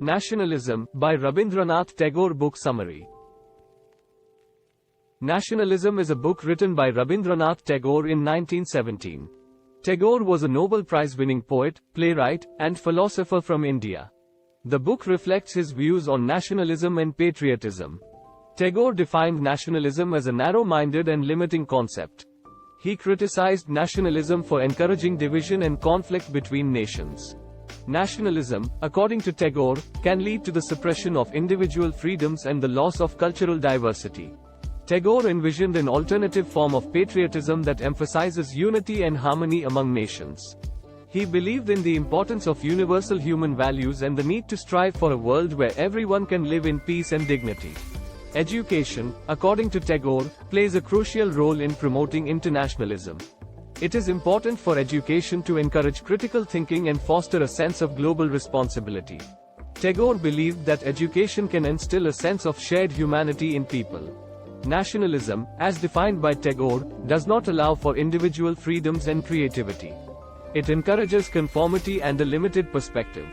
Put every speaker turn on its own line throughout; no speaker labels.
Nationalism, by Rabindranath Tagore. Book summary. Nationalism is a book written by Rabindranath Tagore in 1917. Tagore was a Nobel Prize-winning poet, playwright, and philosopher from India. The book reflects his views on nationalism and patriotism. Tagore defined nationalism as a narrow-minded and limiting concept. He criticized nationalism for encouraging division and conflict between nations. Nationalism, according to Tagore, can lead to the suppression of individual freedoms and the loss of cultural diversity. Tagore envisioned an alternative form of patriotism that emphasizes unity and harmony among nations. He believed in the importance of universal human values and the need to strive for a world where everyone can live in peace and dignity. Education, according to Tagore, plays a crucial role in promoting internationalism. It is important for education to encourage critical thinking and foster a sense of global responsibility. Tagore believed that education can instill a sense of shared humanity in people. Nationalism, as defined by Tagore, does not allow for individual freedoms and creativity. It encourages conformity and a limited perspective.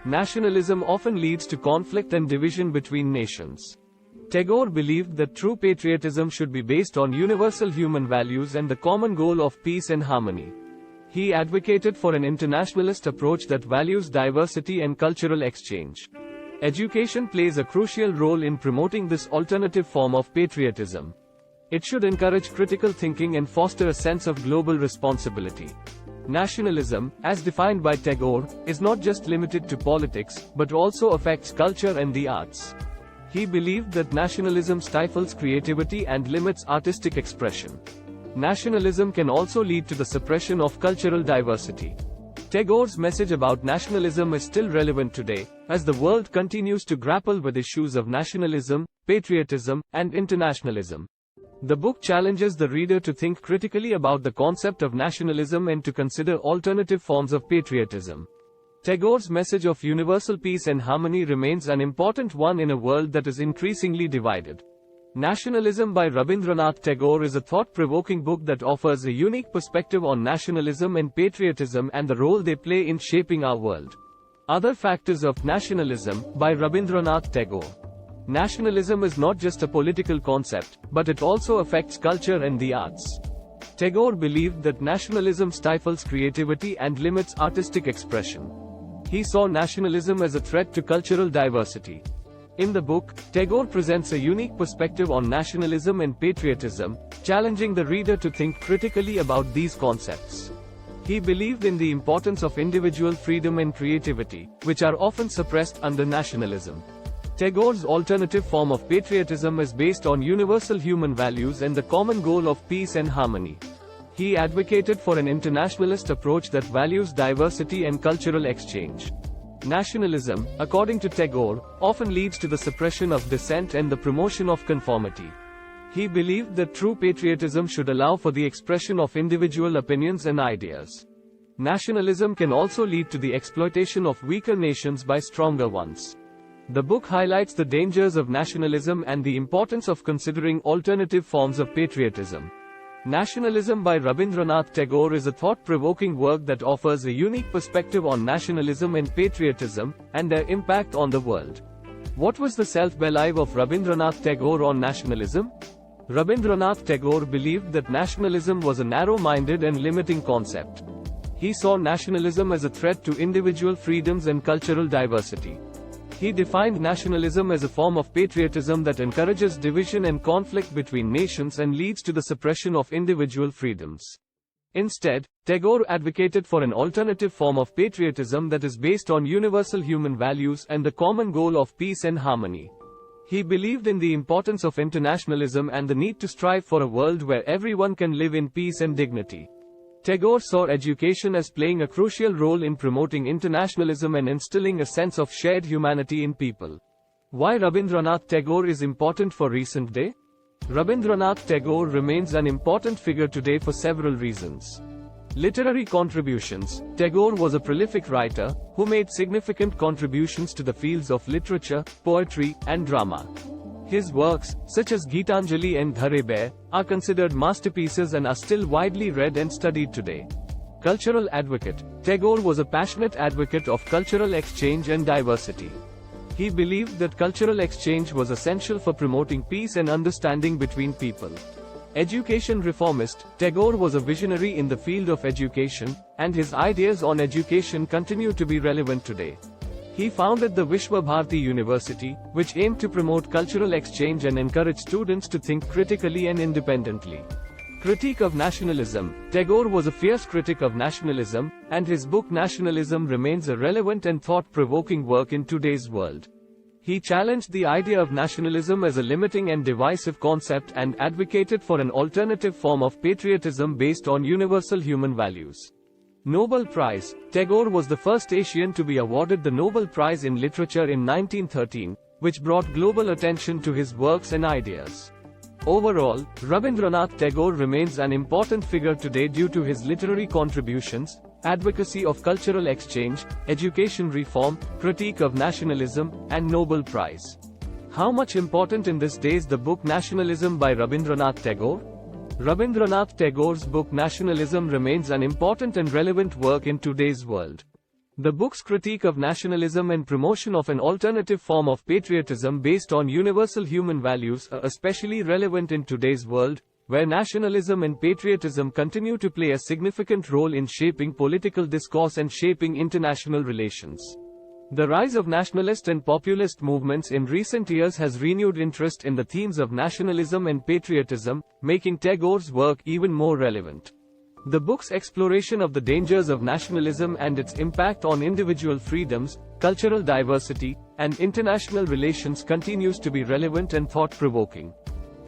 Nationalism often leads to conflict and division between nations. Tagore believed that true patriotism should be based on universal human values and the common goal of peace and harmony. He advocated for an internationalist approach that values diversity and cultural exchange. Education plays a crucial role in promoting this alternative form of patriotism. It should encourage critical thinking and foster a sense of global responsibility. Nationalism, as defined by Tagore, is not just limited to politics, but also affects culture and the arts. He believed that nationalism stifles creativity and limits artistic expression. Nationalism can also lead to the suppression of cultural diversity. Tagore's message about nationalism is still relevant today, as the world continues to grapple with issues of nationalism, patriotism, and internationalism. The book challenges the reader to think critically about the concept of nationalism and to consider alternative forms of patriotism. Tagore's message of universal peace and harmony remains an important one in a world that is increasingly divided. Nationalism by Rabindranath Tagore is a thought-provoking book that offers a unique perspective on nationalism and patriotism and the role they play in shaping our world. Other factors of nationalism, by Rabindranath Tagore. Nationalism is not just a political concept, but it also affects culture and the arts. Tagore believed that nationalism stifles creativity and limits artistic expression. He saw nationalism as a threat to cultural diversity. In the book, Tagore presents a unique perspective on nationalism and patriotism, challenging the reader to think critically about these concepts. He believed in the importance of individual freedom and creativity, which are often suppressed under nationalism. Tagore's alternative form of patriotism is based on universal human values and the common goal of peace and harmony. He advocated for an internationalist approach that values diversity and cultural exchange. Nationalism, according to Tagore, often leads to the suppression of dissent and the promotion of conformity. He believed that true patriotism should allow for the expression of individual opinions and ideas. Nationalism can also lead to the exploitation of weaker nations by stronger ones. The book highlights the dangers of nationalism and the importance of considering alternative forms of patriotism. Nationalism by Rabindranath Tagore is a thought-provoking work that offers a unique perspective on nationalism and patriotism, and their impact on the world. What was the self-belief of Rabindranath Tagore on nationalism? Rabindranath Tagore believed that nationalism was a narrow-minded and limiting concept. He saw nationalism as a threat to individual freedoms and cultural diversity. He defined nationalism as a form of patriotism that encourages division and conflict between nations and leads to the suppression of individual freedoms. Instead, Tagore advocated for an alternative form of patriotism that is based on universal human values and the common goal of peace and harmony. He believed in the importance of internationalism and the need to strive for a world where everyone can live in peace and dignity. Tagore saw education as playing a crucial role in promoting internationalism and instilling a sense of shared humanity in people. Why Rabindranath Tagore is important for recent day? Rabindranath Tagore remains an important figure today for several reasons. Literary contributions. Tagore was a prolific writer, who made significant contributions to the fields of literature, poetry, and drama. His works, such as Gitanjali and Ghare, are considered masterpieces and are still widely read and studied today. Cultural advocate. Tagore was a passionate advocate of cultural exchange and diversity. He believed that cultural exchange was essential for promoting peace and understanding between people. Education reformist, Tagore was a visionary in the field of education, and his ideas on education continue to be relevant today. He founded the Vishwa Bharati University, which aimed to promote cultural exchange and encourage students to think critically and independently. Critique of nationalism. Tagore was a fierce critic of nationalism, and his book Nationalism remains a relevant and thought-provoking work in today's world. He challenged the idea of nationalism as a limiting and divisive concept and advocated for an alternative form of patriotism based on universal human values. Nobel Prize. Tagore was the first Asian to be awarded the Nobel Prize in Literature in 1913, which brought global attention to his works and ideas. Overall, Rabindranath Tagore remains an important figure today due to his literary contributions, advocacy of cultural exchange, education reform, critique of nationalism, and Nobel Prize. How much important in this days the book Nationalism by Rabindranath Tagore? Rabindranath Tagore's book Nationalism remains an important and relevant work in today's world. The book's critique of nationalism and promotion of an alternative form of patriotism based on universal human values are especially relevant in today's world, where nationalism and patriotism continue to play a significant role in shaping political discourse and shaping international relations. The rise of nationalist and populist movements in recent years has renewed interest in the themes of nationalism and patriotism, making Tagore's work even more relevant. The book's exploration of the dangers of nationalism and its impact on individual freedoms, cultural diversity, and international relations continues to be relevant and thought-provoking.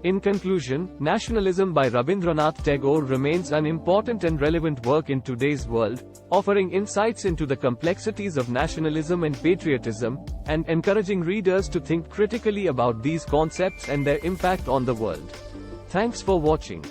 In conclusion, Nationalism by Rabindranath Tagore remains an important and relevant work in today's world, offering insights into the complexities of nationalism and patriotism, and encouraging readers to think critically about these concepts and their impact on the world. Thanks for watching.